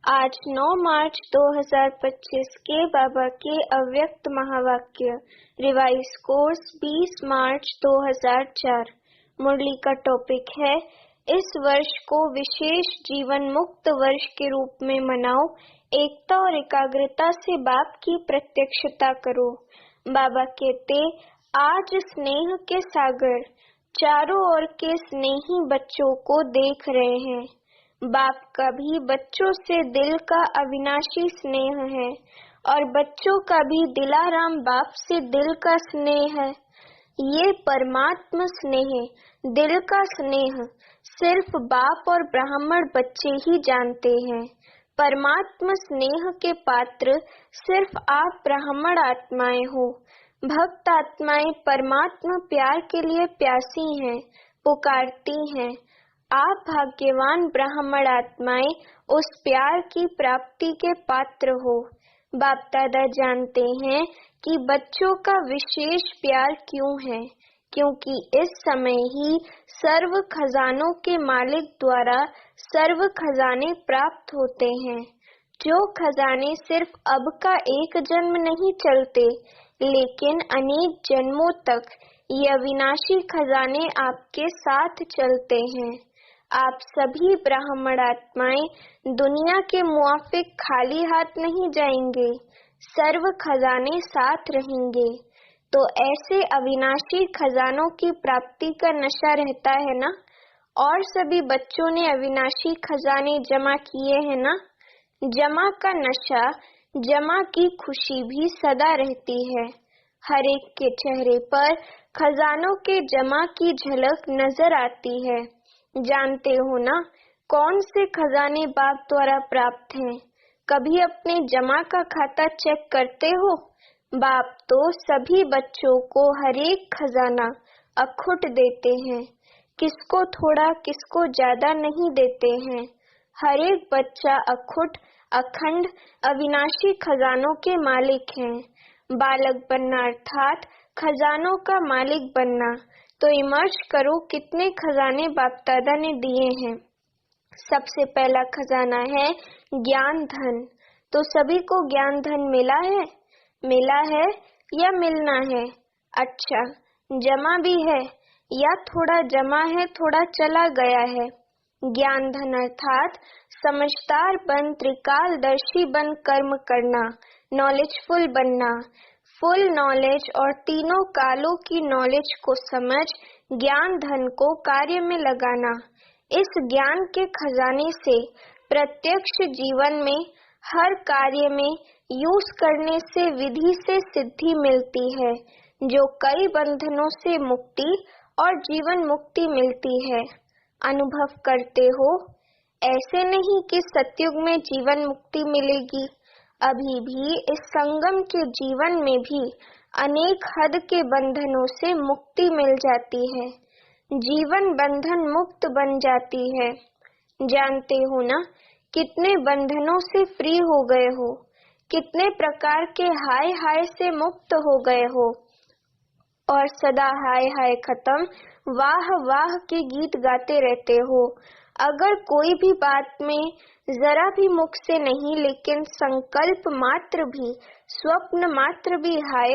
आज 9 मार्च 2025 के बाबा के अव्यक्त महावाक्य रिवाइज कोर्स 20 मार्च 2004। मुरली का टॉपिक है, इस वर्ष को विशेष जीवन मुक्त वर्ष के रूप में मनाओ, एकता और एकाग्रता से बाप की प्रत्यक्षता करो। बाबा कहते, आज स्नेह के सागर चारों ओर के स्नेही बच्चों को देख रहे हैं। बाप का भी बच्चों से दिल का अविनाशी स्नेह है और बच्चों का भी दिलाराम बाप से दिल का स्नेह है। ये परमात्मा स्नेह, दिल का स्नेह सिर्फ बाप और ब्राह्मण बच्चे ही जानते हैं। परमात्मा स्नेह के पात्र सिर्फ आप ब्राह्मण आत्माएं हो। भक्त आत्माएं परमात्मा प्यार के लिए प्यासी हैं, पुकारती हैं। आप भाग्यवान ब्राह्मण आत्माएं उस प्यार की प्राप्ति के पात्र हो। बाप दादा जानते हैं कि बच्चों का विशेष प्यार क्यों है, क्योंकि इस समय ही सर्व खजानों के मालिक द्वारा सर्व खजाने प्राप्त होते हैं। जो खजाने सिर्फ अब का एक जन्म नहीं चलते, लेकिन अनेक जन्मों तक ये अविनाशी खजाने आपके साथ चलते हैं। आप सभी ब्राह्मण आत्माएं दुनिया के मुआफिक खाली हाथ नहीं जाएंगे, सर्व खजाने साथ रहेंगे। तो ऐसे अविनाशी खजानों की प्राप्ति का नशा रहता है ना, और सभी बच्चों ने अविनाशी खजाने जमा किए हैं ना। जमा का नशा, जमा की खुशी भी सदा रहती है। हर एक के चेहरे पर खजानों के जमा की झलक नजर आती है। जानते हो ना, कौन से खजाने बाप द्वारा प्राप्त हैं? कभी अपने जमा का खाता चेक करते हो? बाप तो सभी बच्चों को हर एक खजाना अखुट देते हैं, किसको थोड़ा किसको ज्यादा नहीं देते हैं। हर एक बच्चा अखुट, अखंड, अविनाशी खजानों के मालिक हैं। बालक बनना अर्थात खजानों का मालिक बनना। तो इमर्ज करो कितने खजाने बाप दादा ने दिए हैं। सबसे पहला खजाना है ज्ञान धन। तो सभी को ज्ञान धन मिला है या मिलना है? अच्छा, जमा भी है या थोड़ा जमा है, थोड़ा चला गया है? ज्ञान धन अर्थात समझदार बन, त्रिकालदर्शी बन कर्म करना, नॉलेजफुल बनना, फुल नॉलेज और तीनों कालों की नॉलेज को समझ ज्ञान धन को कार्य में लगाना। इस ज्ञान के खजाने से प्रत्यक्ष जीवन में हर कार्य में यूज करने से विधि से सिद्धि मिलती है, जो कई बंधनों से मुक्ति और जीवन मुक्ति मिलती है। अनुभव करते हो, ऐसे नहीं कि सतयुग में जीवन मुक्ति मिलेगी। अभी भी इस संगम के जीवन में भी अनेक हद के बंधनों से मुक्ति मिल जाती है, जीवन बंधन मुक्त बन जाती है। जानते हो ना, कितने बंधनों से फ्री हो गए हो, कितने प्रकार के हाय हाय से मुक्त हो गए हो, और सदा हाय हाय खत्म, वाह वाह के गीत गाते रहते हो। अगर कोई भी बात में जरा भी मुख से नहीं, लेकिन संकल्प मात्र भी, स्वप्न मात्र भी हाय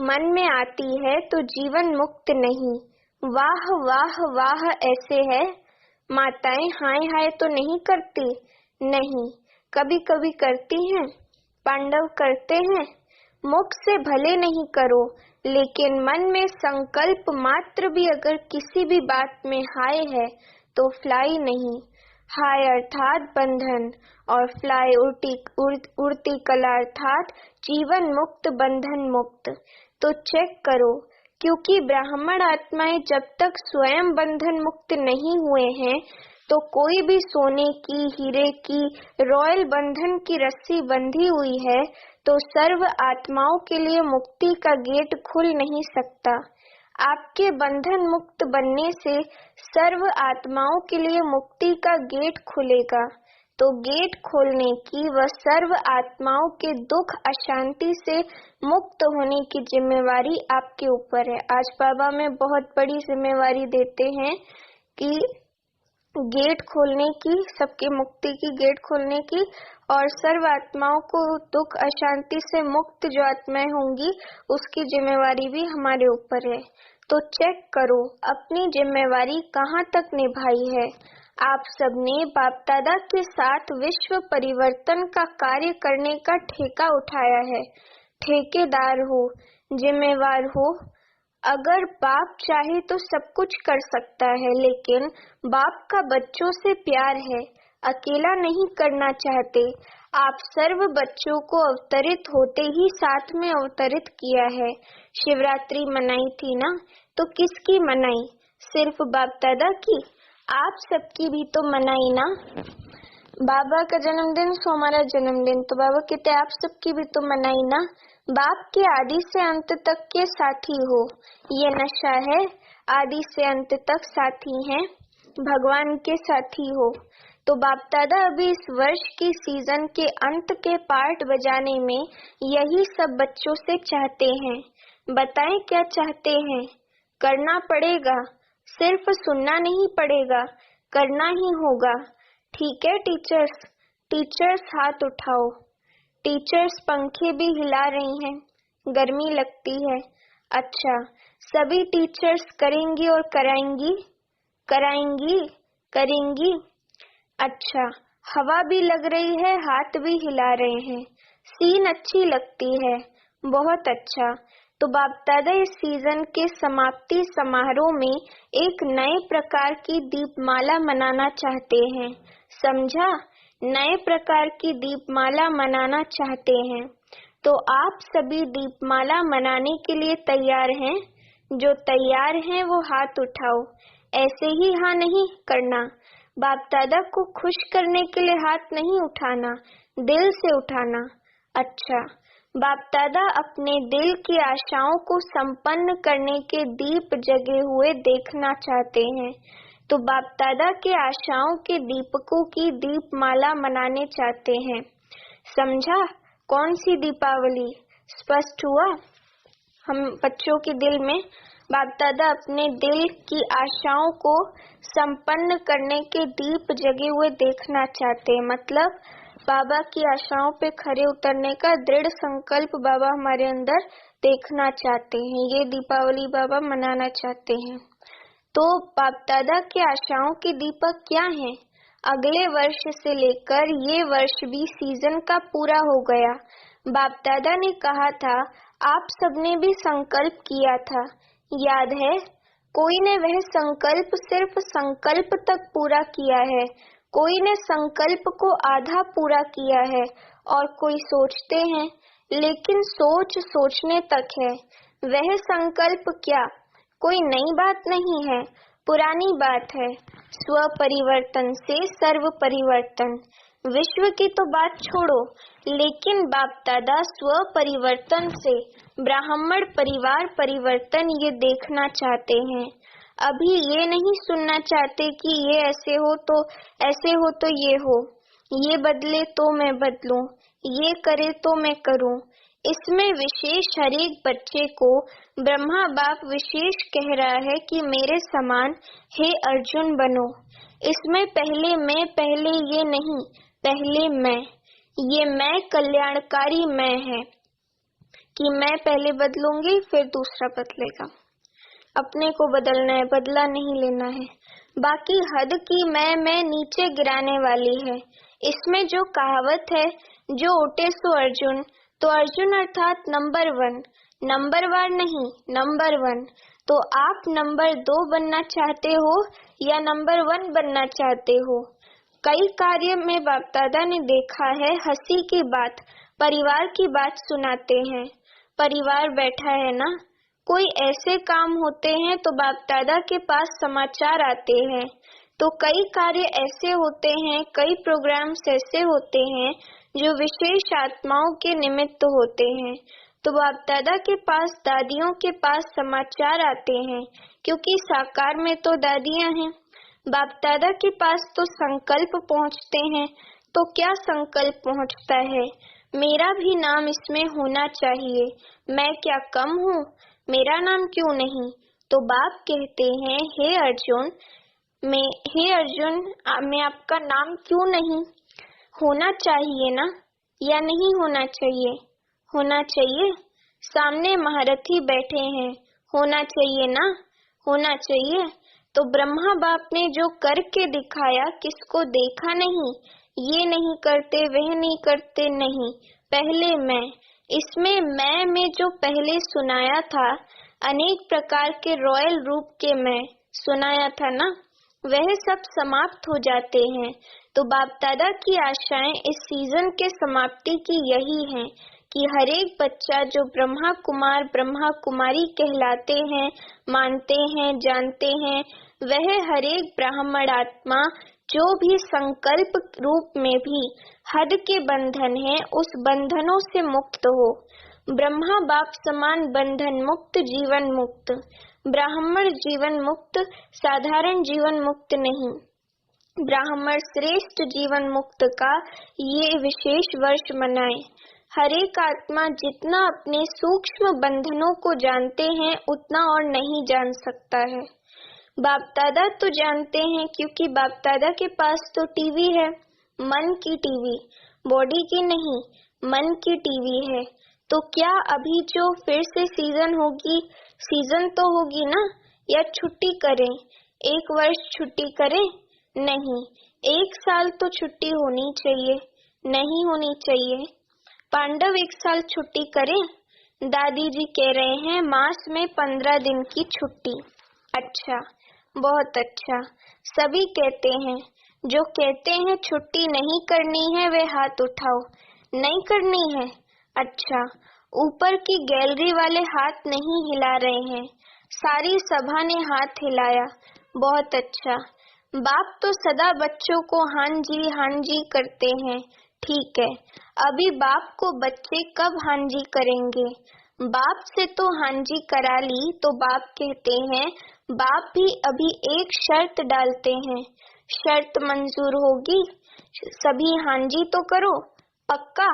मन में आती है, तो जीवन मुक्त नहीं। वाह वाह वाह ऐसे है। माताएं हाय हाय तो नहीं करती? नहीं, कभी कभी करती हैं। पांडव करते हैं। मुख से भले नहीं करो, लेकिन मन में संकल्प मात्र भी अगर किसी भी बात में हाय है, तो फ्लाई नहीं। हाय अर्थात बंधन और फ्लाई उड़ती कला अर्थात जीवन मुक्त, बंधन मुक्त। तो चेक करो, क्योंकि ब्राह्मण आत्माएं जब तक स्वयं बंधन मुक्त नहीं हुए हैं, तो कोई भी सोने की, हीरे की, रॉयल बंधन की रस्सी बंधी हुई है, तो सर्व आत्माओं के लिए मुक्ति का गेट खुल नहीं सकता। आपके बंधन मुक्त बनने से सर्व आत्माओं के लिए मुक्ति का गेट खुलेगा। तो गेट खोलने की व सर्व आत्माओं के दुख अशांति से मुक्त होने की जिम्मेवारी आपके ऊपर है। आज बाबा में बहुत बड़ी जिम्मेवारी देते हैं कि गेट खोलने की, सबकी मुक्ति की गेट खोलने की, और सर्व आत्माओं को दुख अशांति से मुक्त जो आत्माएं होंगी उसकी जिम्मेवारी भी हमारे ऊपर है। तो चेक करो अपनी जिम्मेवारी कहाँ तक निभाई है। आप सबने बाप दादा के साथ विश्व परिवर्तन का कार्य करने का ठेका उठाया है। ठेकेदार हो, जिम्मेवार हो। अगर बाप चाहे तो सब कुछ कर सकता है, लेकिन बाप का बच्चों से प्यार है, अकेला नहीं करना चाहते। आप सर्व बच्चों को अवतरित होते ही साथ में अवतरित किया है। शिवरात्रि मनाई थी ना, तो किसकी मनाई? सिर्फ बाप दादा की? आप सबकी भी तो मनाई ना। बाबा का जन्मदिन सो हमारा जन्मदिन, तो बाबा कहते आप सबकी भी तो मनाई ना। बाप के आदि से अंत तक के साथी हो, ये नशा है। आदि से अंत तक साथी हैं, भगवान के साथी हो। तो बाप दादा अभी इस वर्ष की सीजन के अंत के पार्ट बजाने में यही सब बच्चों से चाहते हैं। बताएं क्या चाहते हैं? करना पड़ेगा, सिर्फ सुनना नहीं पड़ेगा, करना ही होगा। ठीक है टीचर्स? टीचर्स हाथ उठाओ। टीचर्स पंखे भी हिला रही हैं, गर्मी लगती है। अच्छा, सभी टीचर्स करेंगी और कराएंगी? कराएंगी, करेंगी। अच्छा, हवा भी लग रही है, हाथ भी हिला रहे हैं। सीन अच्छी लगती है, बहुत अच्छा। तो बाप दादा इस सीजन के समाप्ति समारोह में एक नए प्रकार की दीपमाला मनाना चाहते हैं। समझा? नए प्रकार की दीपमाला मनाना चाहते हैं। तो आप सभी दीपमाला मनाने के लिए तैयार हैं? जो तैयार हैं वो हाथ उठाओ। ऐसे ही हाँ नहीं करना। बाप दादा को खुश करने के लिए हाथ नहीं उठाना, दिल से उठाना। अच्छा, बाप दादा अपने दिल की आशाओं को संपन्न करने के दीप जगे हुए देखना चाहते हैं। तो बाप दादा के आशाओं के दीपकों की दीपमाला मनाने चाहते हैं। समझा? कौन सी दीपावली? स्पष्ट हुआ? हम बच्चों के दिल में बाप दादा अपने दिल की आशाओं को संपन्न करने के दीप जगे हुए देखना चाहते हैं। मतलब बाबा की आशाओं पे खरे उतरने का दृढ़ संकल्प बाबा हमारे अंदर देखना चाहते हैं। ये दीपावली बाबा मनाना चाहते हैं। तो बाप दादा की आशाओं के दीपक क्या हैं? अगले वर्ष से लेकर ये वर्ष भी सीजन का पूरा हो गया। बाप दादा ने कहा था, आप सबने भी संकल्प किया था, याद है? कोई ने वह संकल्प सिर्फ संकल्प तक पूरा किया है, कोई ने संकल्प को आधा पूरा किया है, और कोई सोचते हैं, लेकिन सोच सोचने तक है। वह संकल्प क्या? कोई नई बात नहीं है, पुरानी बात है। स्व परिवर्तन से सर्व परिवर्तन। विश्व की तो बात छोड़ो, लेकिन बाप दादा स्व परिवर्तन से ब्राह्मण परिवार परिवर्तन ये देखना चाहते हैं। अभी ये नहीं सुनना चाहते कि ये ऐसे हो तो ऐसे हो तो ये हो, ये बदले तो मैं बदलूं, ये करे तो मैं करूं। इसमें विशेष हर एक बच्चे को ब्रह्मा बाप विशेष कह रहा है कि मेरे समान हे अर्जुन बनो। इसमें पहले मैं, पहले ये नहीं, पहले मैं। ये मैं कल्याणकारी मैं है कि मैं पहले बदलूंगी फिर दूसरा बदलेगा। अपने को बदलना है, बदला नहीं लेना है। बाकी हद की मैं नीचे गिराने वाली है। इसमें जो कहावत है, जो ओटे सो अर्जुन, तो अर्जुन अर्थात नंबर 1, नंबर वार नहीं, नंबर 1। तो आप नंबर 2 बनना चाहते हो या नंबर 1 बनना चाहते हो? कई कार्य में बाप दादा ने देखा है, हंसी की बात, परिवार की बात सुनाते हैं। परिवार बैठा है ना, कोई ऐसे काम होते हैं तो बाप दादा के पास समाचार आते हैं। तो कई कार्य ऐसे होते हैं, कई प्रोग्राम्स ऐसे होते हैं जो विशेष आत्माओं के निमित्त होते हैं। तो बाप दादा के पास, दादियों के पास समाचार आते हैं, क्योंकि साकार में तो दादियां हैं। बाप दादा के पास तो संकल्प पहुंचते हैं। तो क्या संकल्प पहुंचता है? मेरा भी नाम इसमें होना चाहिए। मैं क्या कम हूँ? मेरा नाम क्यों नहीं? तो बाप कहते हैं, हे अर्जुन, मैं, हे अर्जुन, मैं आपका नाम क्यों नहीं? होना चाहिए ना, या नहीं होना चाहिए? होना चाहिए। सामने महारथी बैठे हैं, होना चाहिए ना, होना चाहिए। तो ब्रह्मा बाप ने जो करके दिखाया, किसको देखा नहीं? ये नहीं करते, वह नहीं करते, नहीं, पहले मैं। इसमें मैं में जो पहले सुनाया था, अनेक प्रकार के रॉयल रूप के मैं सुनाया था ना, वह सब समाप्त हो जाते हैं। तो बाप दादा की आशाएं इस सीजन के समाप्ति की यही हैं कि हर एक बच्चा जो ब्रह्मा कुमार ब्रह्मा कुमारी कहलाते हैं, मानते हैं, जानते हैं, वह हर एक ब्राह्मण आत्मा जो भी संकल्प रूप में भी हद के बंधन है, उस बंधनों से मुक्त हो। ब्रह्मा बाप समान बंधन मुक्त, जीवन मुक्त, ब्राह्मण जीवन मुक्त, साधारण जीवन मुक्त नहीं। ब्राह्मण श्रेष्ठ जीवन मुक्त का ये विशेष वर्ष मनाएं। हर एक आत्मा जितना अपने सूक्ष्म बंधनों को जानते हैं, उतना और नहीं जान सकता है। बाप दादा तो जानते हैं, क्योंकि बाप दादा के पास तो टीवी है, मन की टीवी, बॉडी की नहीं, मन की टीवी है। तो क्या अभी जो फिर से सीजन होगी, सीजन तो होगी ना, या छुट्टी करें? एक वर्ष छुट्टी करें? नहीं, एक साल तो छुट्टी होनी चाहिए, नहीं होनी चाहिए। पांडव एक साल छुट्टी करें? दादी जी कह रहे हैं मास में 15 दिन की छुट्टी। अच्छा, बहुत अच्छा। सभी कहते हैं, जो कहते हैं छुट्टी नहीं करनी है वे हाथ उठाओ। नहीं करनी है? अच्छा, ऊपर की गैलरी वाले हाथ नहीं हिला रहे हैं, सारी सभा ने हाथ हिलाया, बहुत अच्छा। बाप तो सदा बच्चों को हाँ जी करते हैं, ठीक है। अभी बाप को बच्चे कब हाँ जी करेंगे? बाप से तो हाँ जी करा ली, तो बाप कहते हैं, बाप भी अभी एक शर्त डालते हैं, शर्त मंजूर होगी? सभी हाँ जी तो करो, पक्का?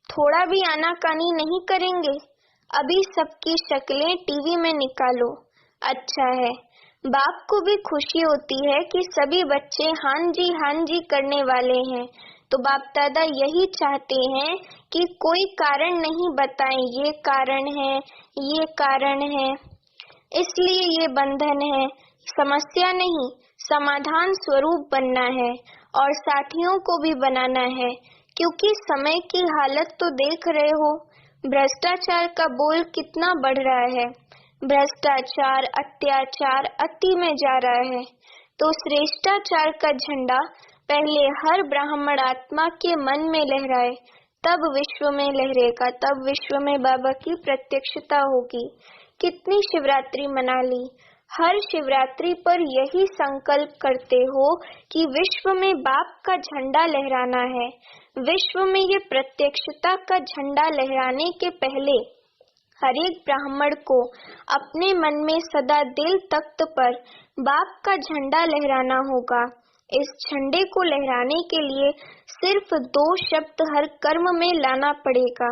थोड़ा भी आनाकानी नहीं करेंगे? अभी सबकी शक्लें टीवी में निकालो। अच्छा है, बाप को भी खुशी होती है कि सभी बच्चे हाँ जी करने वाले हैं। तो बाप दादा यही चाहते हैं कि कोई कारण नहीं बताएं, ये कारण है, ये कारण है, इसलिए ये बंधन है। समस्या नहीं, समाधान स्वरूप बनना है, और साथियों को भी बनाना है, क्योंकि समय की हालत तो देख रहे हो, भ्रष्टाचार का बोल कितना बढ़ रहा है। भ्रष्टाचार, अत्याचार अति में जा रहा है। तो श्रेष्ठाचार का झंडा पहले हर ब्राह्मण आत्मा के मन में लहराए, तब विश्व में लहरेगा, तब विश्व में बाबा की प्रत्यक्षता होगी। कितनी शिवरात्रि मना ली, हर शिवरात्रि पर यही संकल्प करते हो कि विश्व में बाप का झंडा लहराना है। विश्व में ये प्रत्यक्षता का झंडा लहराने के पहले हर एक ब्राह्मण को अपने मन में सदा दिल तख्त पर बाप का झंडा लहराना होगा। इस झंडे को लहराने के लिए सिर्फ 2 शब्द हर कर्म में लाना पड़ेगा।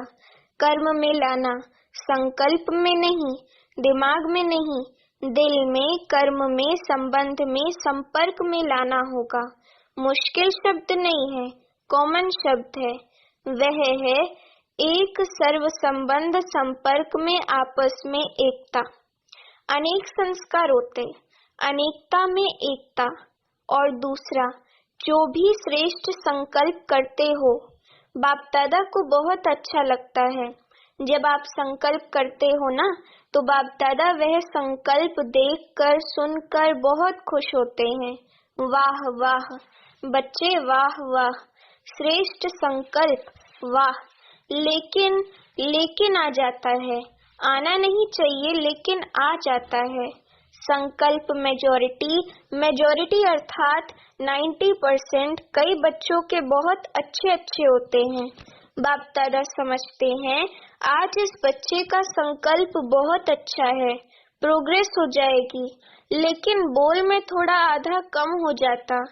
कर्म में लाना, संकल्प में नहीं, दिमाग में नहीं, दिल में, कर्म में, संबंध में, संपर्क में लाना होगा। मुश्किल शब्द नहीं है, कॉमन शब्द है। वह है एक सर्व संबंध, संपर्क में आपस में एकता। अनेक संस्कार होते, अनेकता में एकता। और दूसरा, जो भी श्रेष्ठ संकल्प करते हो, बाप दादा को बहुत अच्छा लगता है जब आप संकल्प करते हो ना, तो बाप दादा वह संकल्प देखकर सुनकर बहुत खुश होते हैं। वाह वाह बच्चे, वाह वाह, श्रेष्ठ संकल्प, वाह। लेकिन आ जाता है, आना नहीं चाहिए लेकिन आ जाता है। संकल्प मेजॉरिटी अर्थात 90% कई बच्चों के बहुत अच्छे होते हैं। बाप दादा समझते हैं आज इस बच्चे का संकल्प बहुत अच्छा है, प्रोग्रेस हो जाएगी, लेकिन बोल में थोड़ा आधा कम हो जाता,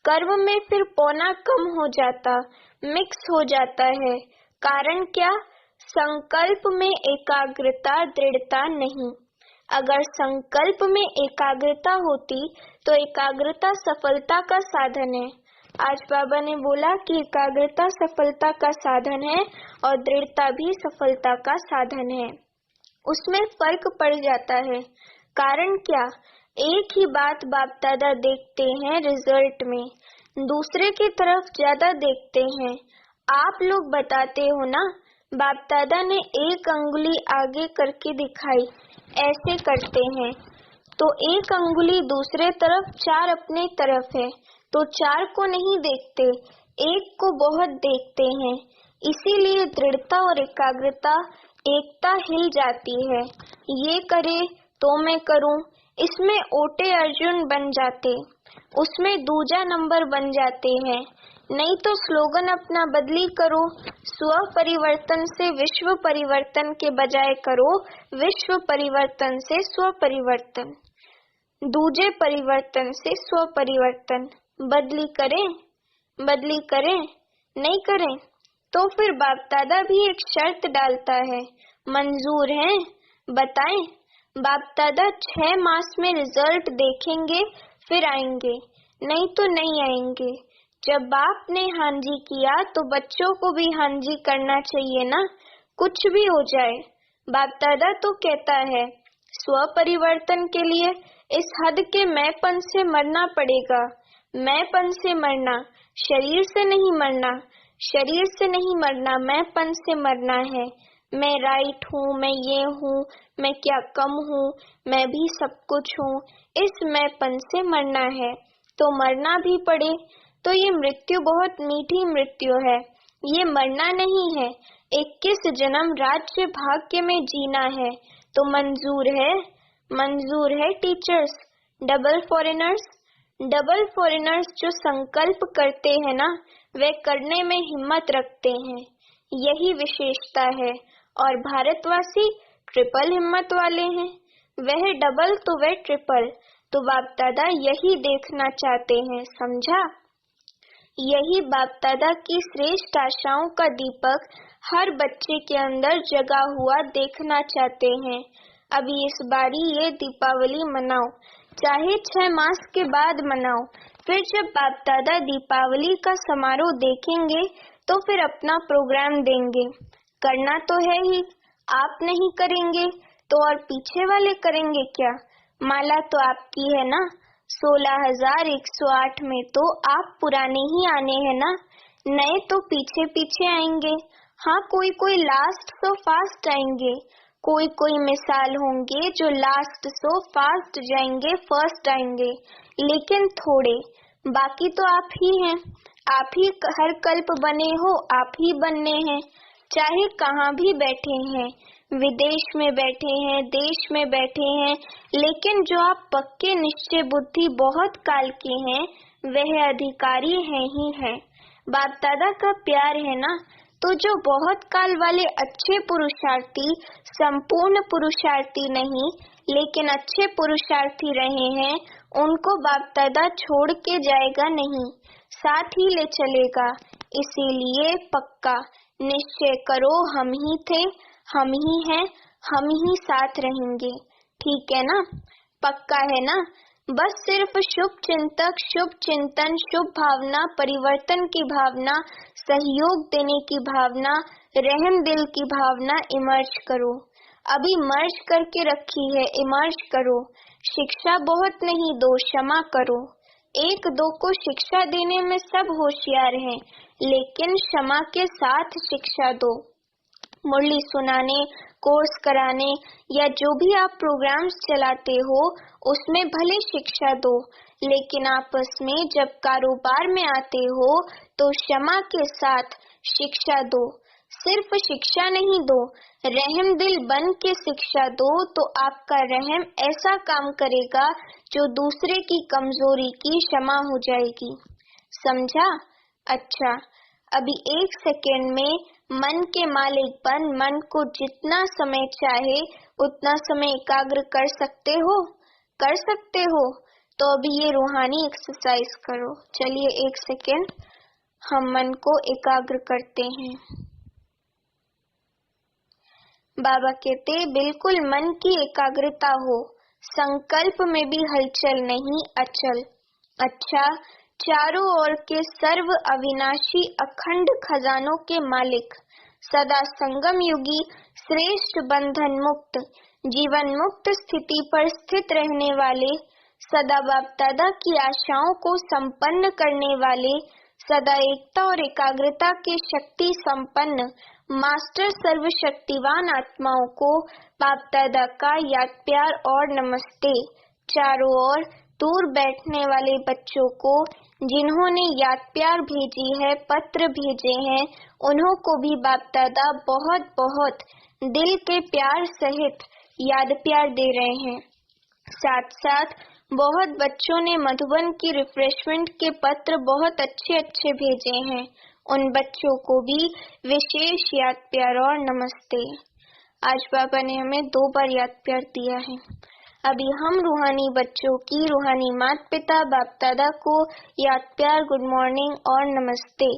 कर्म में फिर पौना कम हो जाता, मिक्स हो जाता है। कारण क्या? संकल्प में एकाग्रता, दृढ़ता नहीं। अगर संकल्प में एकाग्रता होती तो एकाग्रता सफलता का साधन है। आज बाबा ने बोला कि एकाग्रता सफलता का साधन है और दृढ़ता भी सफलता का साधन है। उसमें फर्क पड़ जाता है। कारण क्या? एक ही बात बाप दादा देखते हैं रिजल्ट में, दूसरे की तरफ ज्यादा देखते हैं। आप लोग बताते हो ना, बाप दादा ने एक अंगुली आगे करके दिखाई, ऐसे करते हैं तो एक अंगुली दूसरे तरफ, चार अपने तरफ है तो चार को नहीं देखते, एक को बहुत देखते हैं। इसीलिए दृढ़ता और एकाग्रता, एकता हिल जाती है। ये करे तो मैं करूं, इसमें ओटे अर्जुन बन जाते, उसमें दूजा नंबर बन जाते हैं। नहीं तो स्लोगन अपना बदली करो, स्व परिवर्तन से विश्व परिवर्तन के बजाय करो विश्व परिवर्तन से स्व परिवर्तन, दूजे परिवर्तन से स्व परिवर्तन। बदली करें, नहीं करें तो फिर बाप दादा भी एक शर्त डालता है, मंजूर है? बताएं। बाप दादा 6 मास में रिजल्ट देखेंगे फिर आएंगे, नहीं तो नहीं आएंगे। जब बाप ने हाँ जी किया तो बच्चों को भी हाँ जी करना चाहिए ना, कुछ भी हो जाए। बाप दादा तो कहता है स्व परिवर्तन के लिए इस हद के मैंपन से मरना पड़ेगा। मैंपन से मरना, शरीर से नहीं मरना, शरीर से नहीं मरना, मैंपन से मरना है। मैं राइट हूँ, मैं ये हूँ, मैं क्या कम हूँ, मैं भी सब कुछ हूँ, इस मैंपन से मरना है। तो मरना भी पड़े तो ये मृत्यु बहुत मीठी मृत्यु है, ये मरना नहीं है। 21 जन्म राज्य भाग्य में जीना है तो मंजूर है टीचर्स। डबल फॉरेनर्स जो संकल्प करते हैं ना, वे करने में हिम्मत रखते हैं, यही विशेषता है। और भारतवासी ट्रिपल हिम्मत वाले हैं, वह डबल तो वह ट्रिपल। तो बाप दादा यही देखना चाहते हैं, समझा? यही बाप दादा की श्रेष्ठ आशाओं का दीपक हर बच्चे के अंदर जगा हुआ देखना चाहते हैं। अभी इस बारी ये दीपावली मनाओ, चाहे 6 मास के बाद मनाओ। फिर जब बाप दादा दीपावली का समारोह देखेंगे तो फिर अपना प्रोग्राम देंगे। करना तो है ही, आप नहीं करेंगे तो और पीछे वाले करेंगे क्या? माला तो आपकी है ना, 16,108 में तो आप पुराने ही आने हैं ना, नए तो पीछे पीछे आएंगे। हाँ, कोई लास्ट सो फास्ट आएंगे, कोई मिसाल होंगे जो लास्ट सो फास्ट जाएंगे, फर्स्ट आएंगे, लेकिन थोड़े। बाकी तो आप ही हैं, आप ही हर कल्प बने हो, आप ही बनने हैं। चाहे कहाँ भी बैठे हैं, विदेश में बैठे हैं, देश में बैठे हैं, लेकिन जो आप पक्के निश्चय बुद्धि बहुत काल के हैं, वह अधिकारी हैं ही हैं। बाप दादा का प्यार है ना, तो जो बहुत काल वाले अच्छे पुरुषार्थी, संपूर्ण पुरुषार्थी नहीं लेकिन अच्छे पुरुषार्थी रहे हैं, उनको बाप दादा छोड़ के जाएगा नहीं, साथ ही ले चलेगा। इसीलिए पक्का निश्चय करो, हम ही थे, हम ही हैं, हम ही साथ रहेंगे। ठीक है ना? पक्का है ना? बस सिर्फ शुभ चिंतक, शुभ चिंतन, शुभ भावना, परिवर्तन की भावना, सहयोग देने की भावना, रहम दिल की भावना इमर्ज करो। अभी मर्ज करके रखी है, इमर्ज करो। शिक्षा बहुत नहीं दो, क्षमा करो। 1-2 को शिक्षा देने में सब होशियार हैं, लेकिन क्षमा के साथ शिक्षा दो। मुरली सुनाने, कोर्स कराने या जो भी आप प्रोग्राम्स चलाते हो, उसमें भले शिक्षा दो, लेकिन आपस में जब कारोबार में आते हो तो क्षमा के साथ शिक्षा दो। सिर्फ शिक्षा नहीं दो, रहम दिल बन के शिक्षा दो, तो आपका रहम ऐसा काम करेगा जो दूसरे की कमजोरी की क्षमा हो जाएगी। समझा? अच्छा, अभी 1 सेकेंड में मन के मालिक बन मन को जितना समय चाहे उतना समय एकाग्र कर सकते हो? कर सकते हो? तो अभी ये रूहानी एक्सरसाइज करो। चलिए 1 सेकेंड हम मन को एकाग्र करते हैं। बाबा कहते बिल्कुल मन की एकाग्रता हो, संकल्प में भी हलचल नहीं अचल। अच्छा, चारों ओर के सर्व अविनाशी अखंड खजानों के मालिक, सदा संगम युगी, श्रेष्ठ बंधन मुक्त, जीवन मुक्त स्थिति पर स्थित रहने वाले, सदा बाप दादा की आशाओं को संपन्न करने वाले, सदा एकता और एकाग्रता के शक्ति संपन्न मास्टर सर्वशक्तिवान आत्माओं को बाप दादा का याद प्यार और नमस्ते। चारों ओर दूर बैठने वाले बच्चों को जिन्होंने याद प्यार भेजी है, पत्र भेजे हैं, उन्हों को भी बाप दादा बहुत बहुत दिल के प्यार सहित याद प्यार दे रहे हैं। साथ साथ बहुत बच्चों ने मधुबन की रिफ्रेशमेंट के पत्र बहुत अच्छे अच्छे भेजे हैं। उन बच्चों को भी विशेष याद प्यार और नमस्ते। आज बाबा ने हमें 2 बार याद प्यार दिया है। अभी हम रूहानी बच्चों की रूहानी माता पिता बाप दादा को याद प्यार, गुड मॉर्निंग और नमस्ते।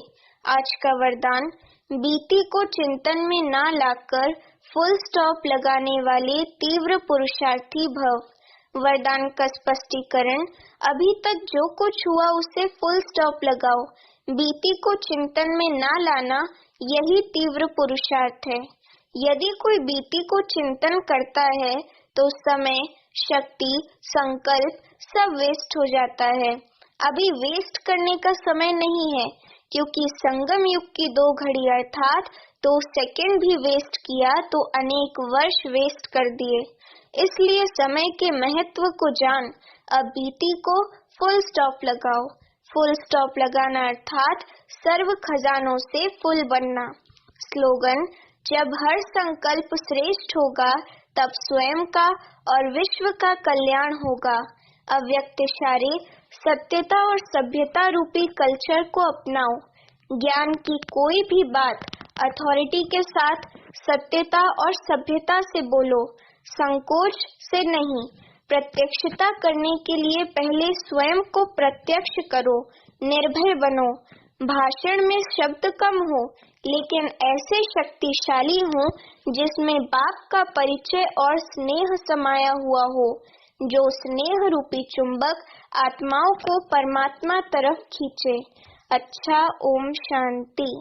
आज का वरदान, बीती को चिंतन में ना लाकर फुल स्टॉप लगाने वाले तीव्र पुरुषार्थी भव। वरदान का स्पष्टीकरण, अभी तक जो कुछ हुआ उसे फुल स्टॉप लगाओ। बीती को चिंतन में ना लाना, यही तीव्र पुरुषार्थ है। यदि कोई बीती को चिंतन करता है तो समय, शक्ति, संकल्प सब वेस्ट हो जाता है। अभी वेस्ट करने का समय नहीं है, क्योंकि संगम युग की 2 घड़ी अर्थात 2 सेकंड भी वेस्ट किया तो अनेक वर्ष वेस्ट कर दिए। इसलिए समय के महत्व को जान, अब बीती को फुल स्टॉप लगाओ। फुल स्टॉप लगाना अर्थात सर्व खजानों से फुल बनना। स्लोगन, जब हर संकल्प श्रेष्ठ होगा तब स्वयं का और विश्व का कल्याण होगा। अव्यक्त इशारे, सत्यता और सभ्यता रूपी कल्चर को अपनाओ। ज्ञान की कोई भी बात अथॉरिटी के साथ सत्यता और सभ्यता से बोलो, संकोच से नहीं। प्रत्यक्षता करने के लिए पहले स्वयं को प्रत्यक्ष करो, निर्भय बनो। भाषण में शब्द कम हो, लेकिन ऐसे शक्तिशाली हो जिसमें बाप का परिचय और स्नेह समाया हुआ हो, जो स्नेह रूपी चुंबक आत्माओं को परमात्मा तरफ खींचे। अच्छा, ओम शांति।